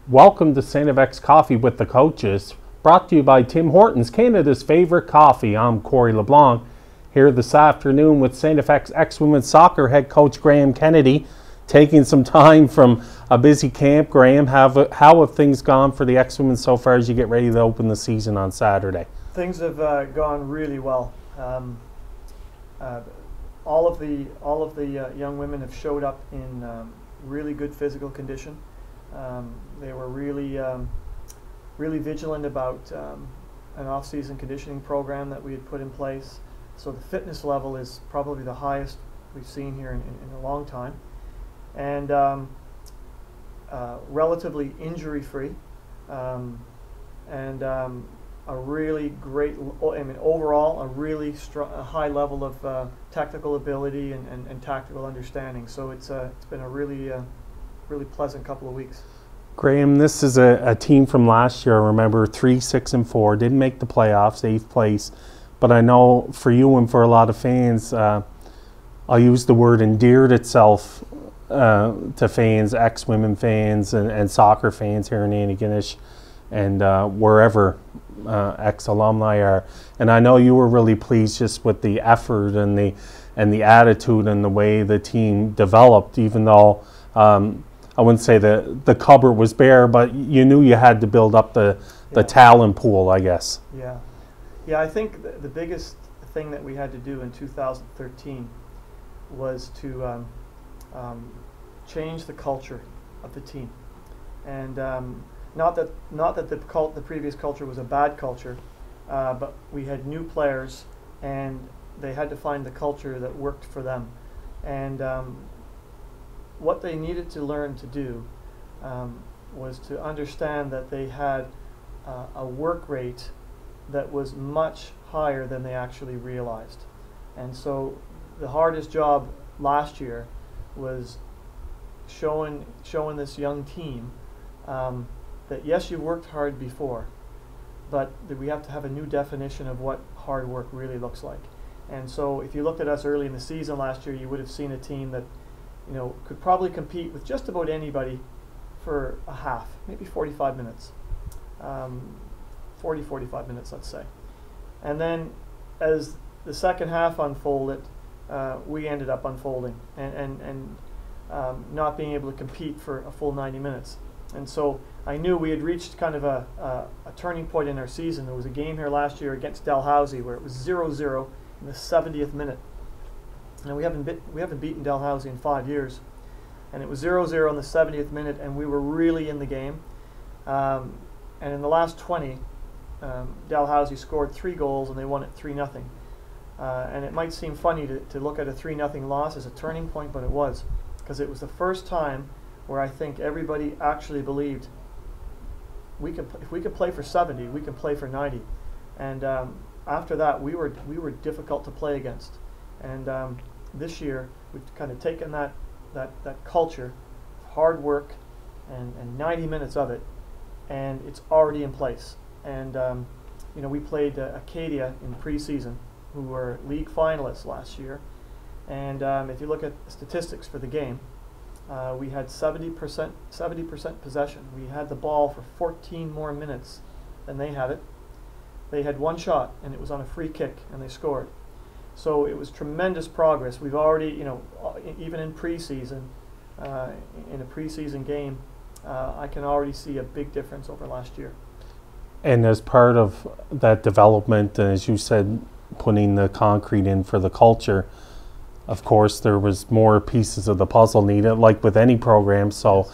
Welcome to St. FX Coffee with the Coaches, brought to you by Tim Hortons, Canada's favorite coffee. I'm Corey LeBlanc, here this afternoon with St. FX ex-women's soccer head coach Graham Kennedy, taking some time from a busy camp. Graham, how have things gone for the ex-women so far as you get ready to open the season on Saturday? Things have gone really well. All of the young women have showed up in really good physical condition. They were really vigilant about an off-season conditioning program that we had put in place. So the fitness level is probably the highest we've seen here in a long time, and relatively injury-free, and a really great, overall a really a high level of technical ability and tactical understanding. So it's been a really pleasant couple of weeks. Graham, this is a team from last year. I remember 3-6-4, didn't make the playoffs, 8th place. But I know for you and for a lot of fans, I'll use the word endeared itself to fans, ex-women fans and soccer fans here in Antigonish and wherever ex-alumni are. And I know you were really pleased just with the effort and the attitude and the way the team developed, even though I wouldn't say the cupboard was bare, but you knew you had to build up the talent pool, I guess. Yeah, I think the biggest thing that we had to do in 2013 was to change the culture of the team, and not that the previous culture was a bad culture, but we had new players, and they had to find the culture that worked for them, and what they needed to learn to do was to understand that they had a work rate that was much higher than they actually realized. And so the hardest job last year was showing this young team that yes, you've worked hard before, but that we have to have a new definition of what hard work really looks like. And so if you looked at us early in the season last year, you would have seen a team that could probably compete with just about anybody for a half, maybe 45 minutes. 45 minutes, let's say. And then as the second half unfolded, we ended up unfolding and not being able to compete for a full 90 minutes. And so I knew we had reached kind of a turning point in our season. There was a game here last year against Dalhousie where it was 0-0 in the 70th minute. And we haven't beaten Dalhousie in 5 years. And it was 0-0 in the 70th minute, and we were really in the game. And in the last 20, Dalhousie scored 3 goals, and they won it 3-0. And it might seem funny to look at a 3-0 loss as a turning point, but it was. Because it was the first time where I think everybody actually believed if we could play for 70, we can play for 90. And after that, we were difficult to play against. And this year, we've kind of taken that culture, hard work, and 90 minutes of it, and it's already in place. And we played Acadia in preseason, who were league finalists last year. And if you look at the statistics for the game, we had 70% possession. We had the ball for 14 more minutes than they had it. They had 1 shot, and it was on a free kick, and they scored. So it was tremendous progress. We've already, even in preseason, in a preseason game, I can already see a big difference over last year. And as part of that development, and as you said, putting the concrete in for the culture, of course, there was more pieces of the puzzle needed, like with any program. So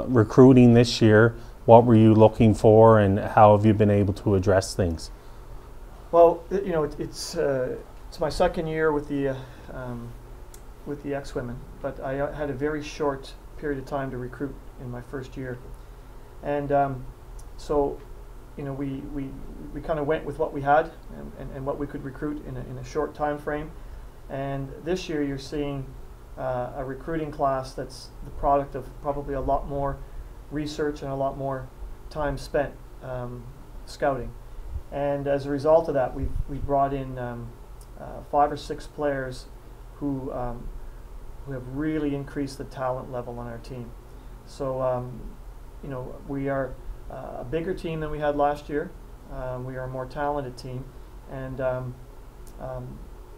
recruiting this year, what were you looking for, and how have you been able to address things? Well, it's my second year with the ex-women, but I had a very short period of time to recruit in my first year, and so we kind of went with what we had and what we could recruit in a short time frame. And this year you're seeing a recruiting class that's the product of probably a lot more research and a lot more time spent scouting. And as a result of that, we brought in 5 or 6 players who have really increased the talent level on our team. So we are a bigger team than we had last year. We are a more talented team, and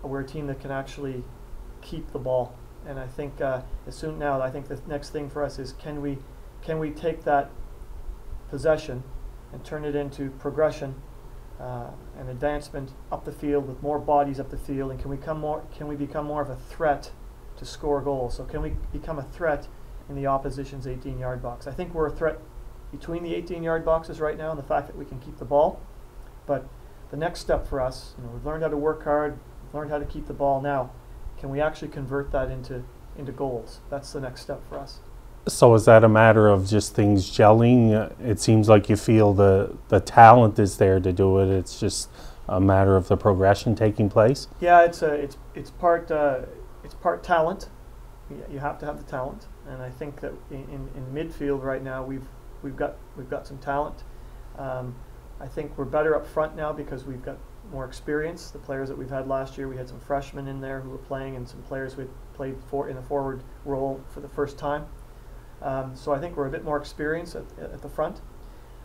we're a team that can actually keep the ball. And I think I think the next thing for us is can we take that possession and turn it into progression and advancement up the field with more bodies up the field, and can we become more of a threat to score goals? So can we become a threat in the opposition's 18-yard box? I think we're a threat between the 18-yard boxes right now, and the fact that we can keep the ball. But the next step for us, we've learned how to work hard, we've learned how to keep the ball. Now, can we actually convert that into goals? That's the next step for us. So is that a matter of just things gelling? It seems like you feel the talent is there to do it. It's just a matter of the progression taking place. Yeah, it's part talent. You have to have the talent, and I think that in midfield right now we've got some talent. I think we're better up front now because we've got more experience. The players that we've had last year, we had some freshmen in there who were playing, and some players who played in a forward role for the first time. So I think we're a bit more experienced at the front.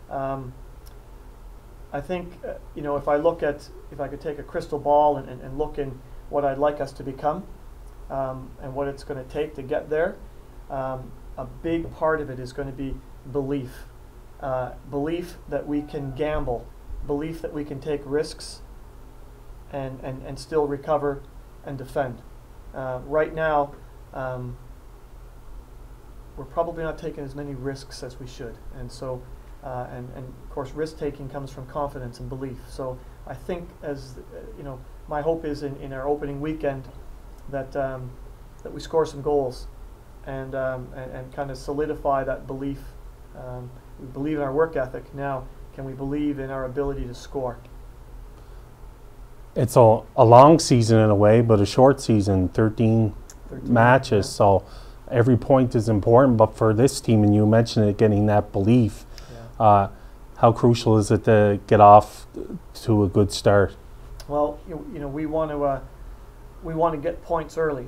I think if I could take a crystal ball and look in what I'd like us to become and what it's going to take to get there, a big part of it is going to be belief. Belief that we can gamble, belief that we can take risks and still recover and defend. Right now, we're probably not taking as many risks as we should, and so and of course risk taking comes from confidence and belief. So I think my hope is in our opening weekend that that we score some goals and kind of solidify that belief. We believe in our work ethic. Now, can we believe in our ability to score? It's a long season in a way, but a short season, 13 matches. Yeah. So every point is important. But for this team, and you mentioned it, getting that belief, yeah. How crucial is it to get off to a good start? Well, we want to get points early.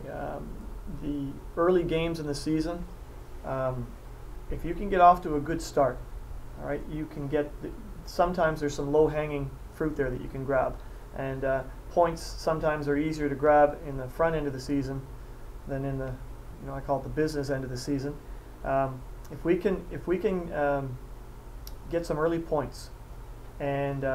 The early games in the season. If you can get off to a good start, all right, you can get. Sometimes there's some low-hanging fruit there that you can grab, and points sometimes are easier to grab in the front end of the season than in the, I call it the business end of the season. If we can get some early points and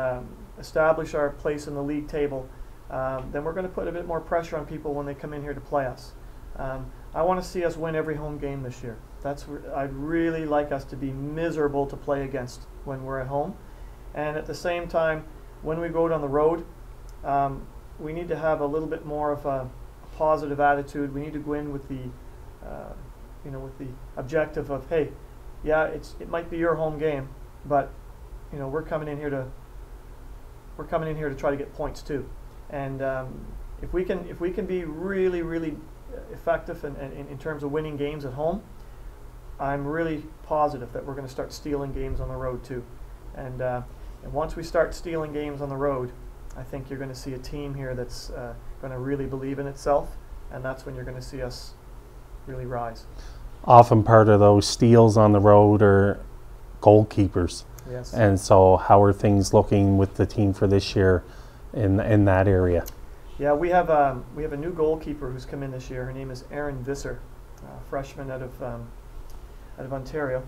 establish our place in the league table, then we're going to put a bit more pressure on people when they come in here to play us. I want to see us win every home game this year. I'd really like us to be miserable to play against when we're at home, and at the same time, when we go down the road, we need to have a little bit more of a positive attitude. We need to go in with the, with the objective of, hey, yeah, it might be your home game, but we're coming in here to try to get points too, and if we can be really, really effective in terms of winning games at home, I'm really positive that we're going to start stealing games on the road too. And once we start stealing games on the road, I think you're going to see a team here that's going to really believe in itself, and that's when you're going to see us really rise. Often part of those steals on the road are goalkeepers. Yes. And so how are things looking with the team for this year in that area? Yeah, we have a new goalkeeper who's come in this year. Her name is Erin Visser, freshman out of Ontario,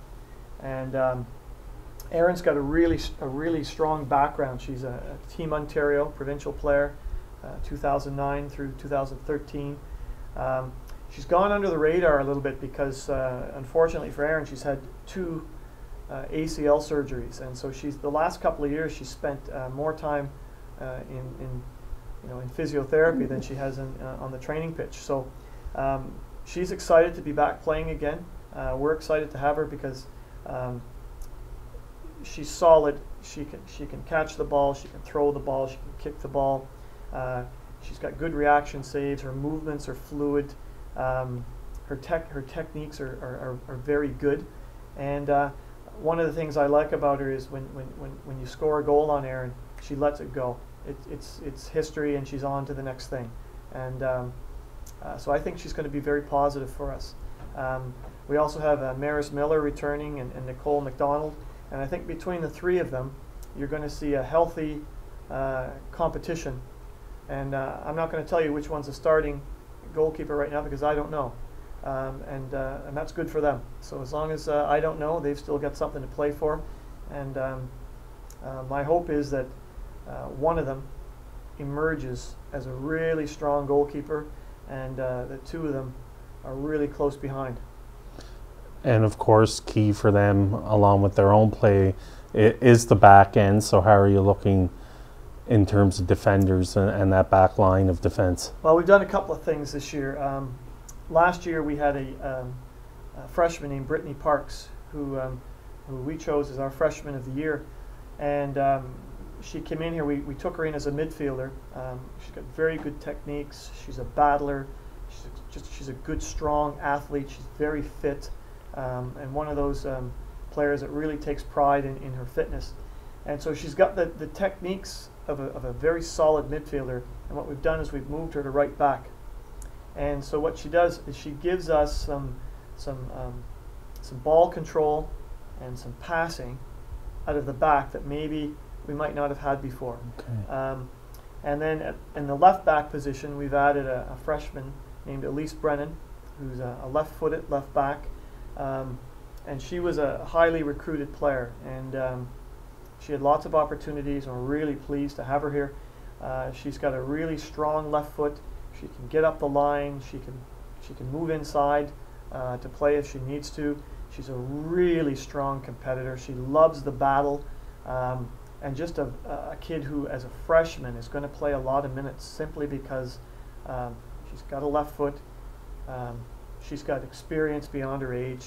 and Erin's got a really strong background. She's a Team Ontario provincial player, 2009 through 2013. She's gone under the radar a little bit because, unfortunately for Erin, she's had 2 ACL surgeries, and so the last couple of years she's spent more time in physiotherapy than she has on the training pitch. So she's excited to be back playing again. We're excited to have her because she's solid. She can catch the ball. She can throw the ball. She can kick the ball. She's got good reaction saves. Her movements are fluid. Her techniques are very good. And one of the things I like about her is when you score a goal on Erin, she lets it go. It's history, and she's on to the next thing. And So I think she's going to be very positive for us. We also have Maris Miller returning and Nicole McDonald. And I think between the three of them, you're going to see a healthy competition. And I'm not going to tell you which one's a starting goalkeeper right now because I don't know. And that's good for them. So as long as I don't know, they've still got something to play for. And my hope is that one of them emerges as a really strong goalkeeper, and the two of them are really close behind. And of course, key for them, along with their own play, is the back end. So how are you looking in terms of defenders and that back line of defense? Well, we've done a couple of things this year. Last year we had a freshman named Brittany Parks, who we chose as our freshman of the year, and she came in here. We took her in as a midfielder. She's got very good techniques. She's a battler. She's a good, strong athlete. She's very fit, and one of those players that really takes pride in her fitness. And so she's got the techniques of a very solid midfielder. And what we've done is we've moved her to right back. And so what she does is she gives us some ball control and some passing out of the back that maybe we might not have had before. Okay. And then in the left back position, we've added a freshman named Elise Brennan, who's a left-footed left back. And she was a highly recruited player. And she had lots of opportunities, and we're really pleased to have her here. She's got a really strong left foot. She can get up the line. She can move inside to play if she needs to. She's a really strong competitor. She loves the battle, and just a kid who, as a freshman, is going to play a lot of minutes simply because she's got a left foot. She's got experience beyond her age,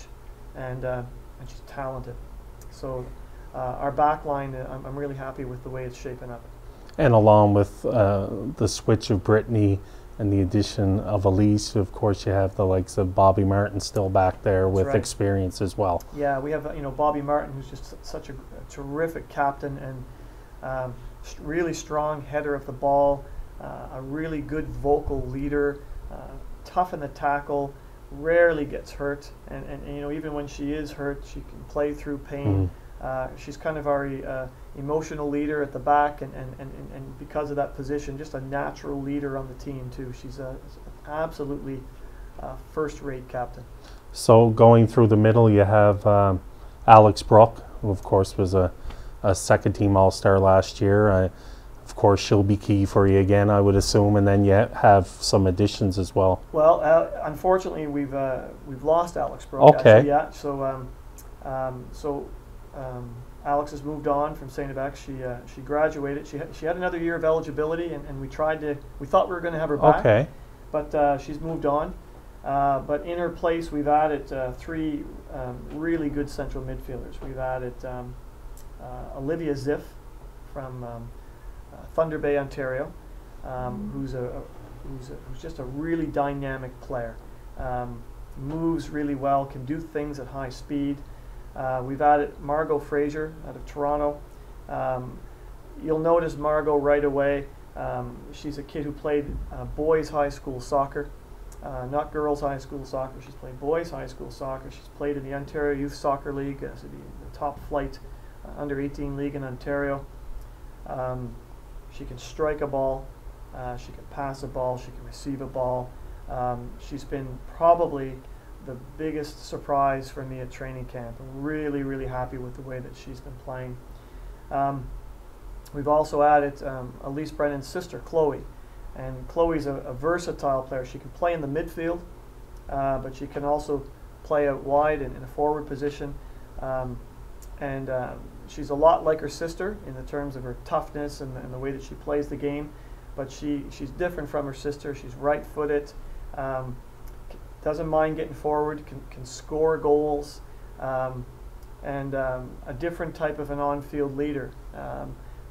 and she's talented. So our back line, I'm really happy with the way it's shaping up. And along with the switch of Brittany and the addition of Elise, of course, you have the likes of Bobby Martin still back there with experience as well. Yeah, we have Bobby Martin, who's just such a terrific captain and really strong header of the ball, a really good vocal leader, tough in the tackle, rarely gets hurt, and even when she is hurt, she can play through pain. She's kind of our emotional leader at the back, and because of that position, just a natural leader on the team too. She's an absolutely first-rate captain. So going through the middle, you have Alex Brook, who of course was a second-team All-Star last year. Of course, she'll be key for you again, I would assume, and then you have some additions as well. Well, unfortunately, we've lost Alex Brook. Okay. Actually, yeah. So Alex has moved on from St. Ebex. She graduated. She had another year of eligibility, and we thought we were going to have her back. Okay. But she's moved on. But in her place, we've added three really good central midfielders. We've added Olivia Ziff from Thunder Bay, Ontario, who's just a really dynamic player. Moves really well, can do things at high speed. We've added Margot Fraser out of Toronto. You'll notice Margot right away. She's a kid who played boys' high school soccer, not girls' high school soccer. She's played boys' high school soccer. She's played in the Ontario Youth Soccer League, so the top flight under-18 league in Ontario. She can strike a ball. She can pass a ball. She can receive a ball. She's been probably the biggest surprise for me at training camp. I'm really, really happy with the way that she's been playing. We've also added Elise Brennan's sister, Chloe. And Chloe's a versatile player. She can play in the midfield, but she can also play out wide in a forward position. She's a lot like her sister in the terms of her toughness and the way that she plays the game. But she's different from her sister. She's right-footed. Doesn't mind getting forward, can score goals, and a different type of an on-field leader.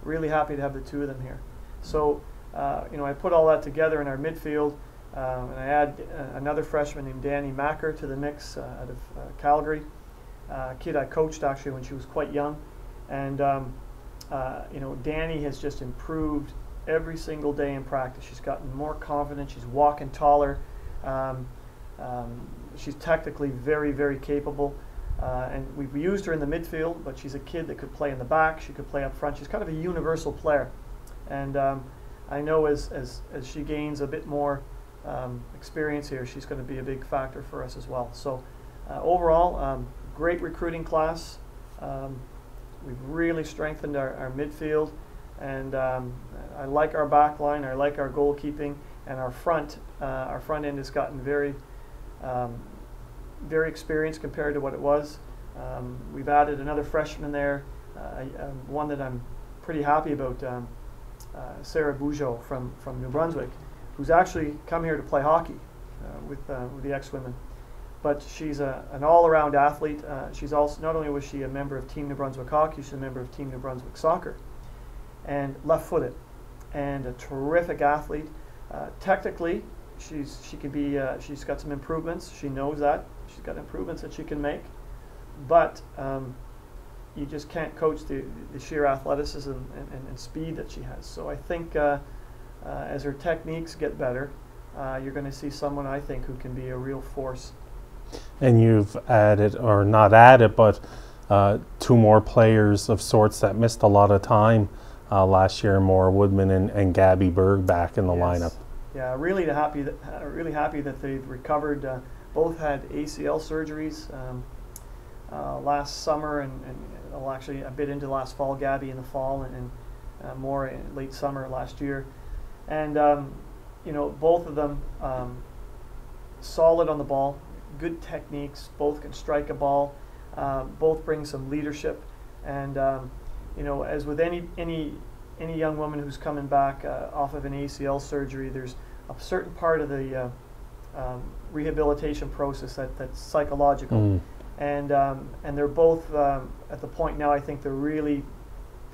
Really happy to have the two of them here. So, I put all that together in our midfield, and I add another freshman named Danny Macker to the mix out of Calgary, a kid I coached actually when she was quite young. And, Danny has just improved every single day in practice. She's gotten more confident. She's walking taller. Um, she's technically very, very capable. And we've used her in the midfield, but she's a kid that could play in the back. She could play up front. She's kind of a universal player. And I know as she gains a bit more experience here, she's going to be a big factor for us as well. So overall, great recruiting class. We've really strengthened our midfield. And I like our back line. I like our goalkeeping. And our front end has gotten very experienced compared to what it was. We've added another freshman there, one that I'm pretty happy about, Sarah Bougeot from New Brunswick, who's actually come here to play hockey with the X-Women. But she's an all-around athlete. She's also, not only was she a member of Team New Brunswick Hockey, she's a member of Team New Brunswick Soccer, and left-footed, and a terrific athlete. Technically, she's got some improvements. She knows that. She's got improvements that she can make, but you just can't coach the sheer athleticism and speed that she has. So I think as her techniques get better, you're going to see someone, I think, who can be a real force. And you've added, or not added, but 2 more players of sorts that missed a lot of time last year, Maura Woodman and Gabby Berg back in the lineup. Yeah, really happy that they've recovered. Both had ACL surgeries last summer and well, actually a bit into last fall. Gabby in the fall and Maura in late summer last year. And you know, both of them solid on the ball, good techniques. Both can strike a ball. Both bring some leadership. And you know, as with any young woman who's coming back off of an ACL surgery, there's a certain part of the rehabilitation process that's psychological, and they're both at the point now. I think they're really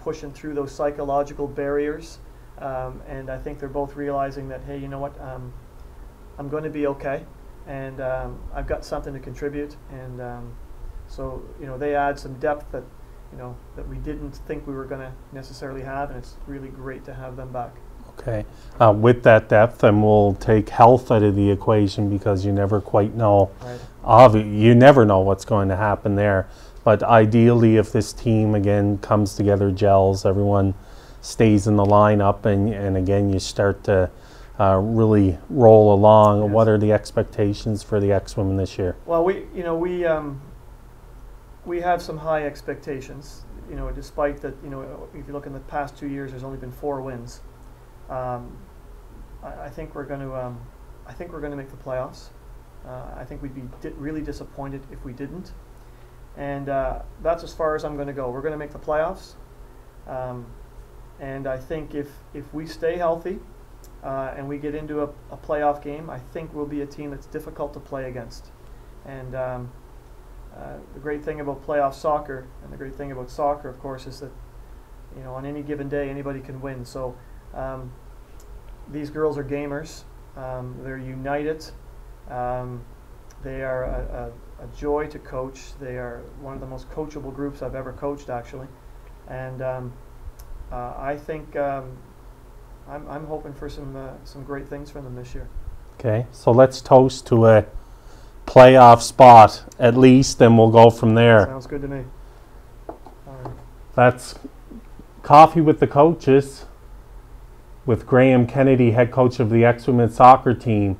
pushing through those psychological barriers, and I think they're both realizing that, hey, you know what, I'm going to be okay, and I've got something to contribute, and so you know, they add some depth that that we didn't think we were going to necessarily have, and it's really great to have them back. Okay. With that depth, and we'll take health out of the equation, because you never quite know. Right. You never know what's going to happen there. But ideally, if this team again comes together, gels, everyone stays in the lineup, and again you start to really roll along. Yes. What are the expectations for the X-Women this year? Well, we have some high expectations. You know, despite that, you know, if you look in the past 2 years, there's only been 4 wins. I think we're going to make the playoffs. I think we'd be really disappointed if we didn't, and that's as far as I'm going to go. We're going to make the playoffs, and I think if we stay healthy and we get into a playoff game, I think we'll be a team that's difficult to play against. And the great thing about playoff soccer, and the great thing about soccer, of course, is that, you know, on any given day anybody can win. So these girls are gamers. They're united. They are a joy to coach. They are one of the most coachable groups I've ever coached, actually. And I think I'm hoping for some great things from them this year. Okay, so let's toast to a playoff spot at least, and we'll go from there. Sounds good to me. All right. That's Coffee with the Coaches with Graham Kennedy, head coach of the X-Women soccer team.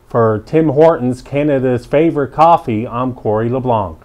For Tim Hortons, Canada's favorite coffee, I'm Corey LeBlanc.